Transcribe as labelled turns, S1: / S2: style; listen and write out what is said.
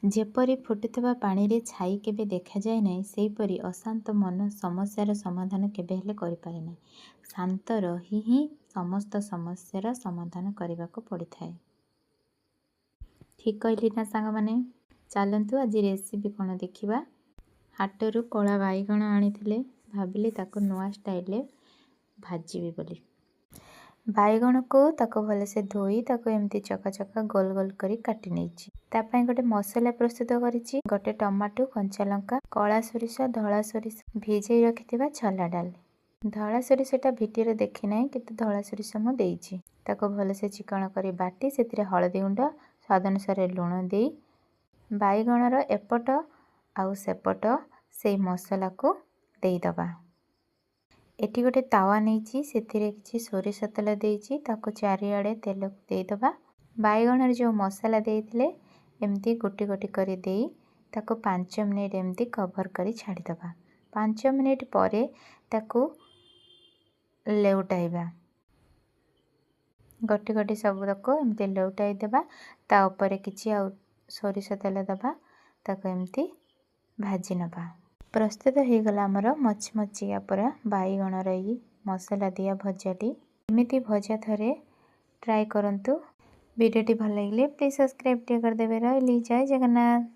S1: ଯେପରି ଫୁଟୁଥିବା ପାଣିରେ ଛାଇ କେବେ ଦେଖାଯାଏ ନାହିଁ, ସେହିପରି ଅଶାନ୍ତ ମନ ସମସ୍ୟାର ସମାଧାନ କେବେ ହେଲେ କରିପାରେ ନାହିଁ। ଶାନ୍ତ ରହି ହିଁ ସମସ୍ତ ସମସ୍ୟାର ସମାଧାନ କରିବାକୁ ପଡ଼ିଥାଏ। ଠିକ୍ କହିଲି ନା ସାଙ୍ଗମାନେ? ଚାଲନ୍ତୁ ଆଜି ରେସିପି କ'ଣ ଦେଖିବା। ହାଟରୁ କଳା ବାଇଗଣ ଆଣିଥିଲେ, ଭାବିଲି ତାକୁ ନୂଆ ଷ୍ଟାଇଲରେ ଭାଜିବି ବୋଲି। ବାଇଗଣକୁ ତାକୁ ଭଲସେ ଧୋଇ ତାକୁ ଏମିତି ଚକା ଚକା ଗୋଲ ଗୋଲ କରି କାଟି ନେଇଛି। ତା ପାଇଁ ଗୋଟେ ମସଲା ପ୍ରସ୍ତୁତ କରିଛି। ଗୋଟେ ଟମାଟୋ, କଞ୍ଚା ଲଙ୍କା, କଳା ସୋରିଷ, ଧଳା ସୋରିଷ, ଭିଜେଇ ରଖିଥିବା ଛୋଲା ଡାଲି। ଧଳା ସୋରିଷଟା ଭିଡ଼ିଓରେ ଦେଖି ନାହିଁ, କିନ୍ତୁ ଧଳା ସୋରିଷ ମୁଁ ଦେଇଛି। ତାକୁ ଭଲସେ ଚିକଣ କରି ବାଟି ସେଥିରେ ହଳଦୀ ଗୁଣ୍ଡ, ସ୍ୱାଦ ଅନୁସାରେ ଲୁଣ ଦେଇ ବାଇଗଣର ଏପଟ ଆଉ ସେପଟ ସେଇ ମସଲାକୁ ଦେଇଦେବା। ଏଠି ଗୋଟେ ତାୱା ନେଇଛି, ସେଥିରେ କିଛି ସୋରିଷ ତେଲ ଦେଇଛି। ତାକୁ ଚାରିଆଡ଼େ ତେଲକୁ ଦେଇଦେବା। ବାଇଗଣରେ ଯେଉଁ ମସଲା ଦେଇଥିଲେ ଏମିତି ଗୋଟି ଗୋଟି କରି ଦେଇ ତାକୁ 5 ମିନିଟ୍ ଏମିତି କଭର୍ କରି ଛାଡ଼ିଦେବା। 5 ମିନିଟ୍ ପରେ ତାକୁ ଲେଉଟାଇବା। ଗୋଟି ଗୋଟି ସବୁତକ ଏମିତି ଲେଉଟାଇ ଦେବା। ତା ଉପରେ କିଛି ଆଉ ସୋରିଷ ତେଲ ଦେବା। ତାକୁ ଏମିତି ଭାଜି ନେବା। ପ୍ରସ୍ତୁତ ହୋଇଗଲା ଆମର ମଚମଚିଆ ପୁରା ବାଇଗଣର ଏଇ ମସଲା ଦିଆ ଭଜାଟି। ଏମିତି ଭଜା ଥରେ ଟ୍ରାଏ କରନ୍ତୁ। ଭିଡ଼ିଓଟି ଭଲ ଲାଗିଲେ ପ୍ଲିଜ୍ ସବସ୍କ୍ରାଇବ୍ ଟିକେ କରିଦେବେ। ରହିଲି, ଜୟ ଜଗନ୍ନାଥ।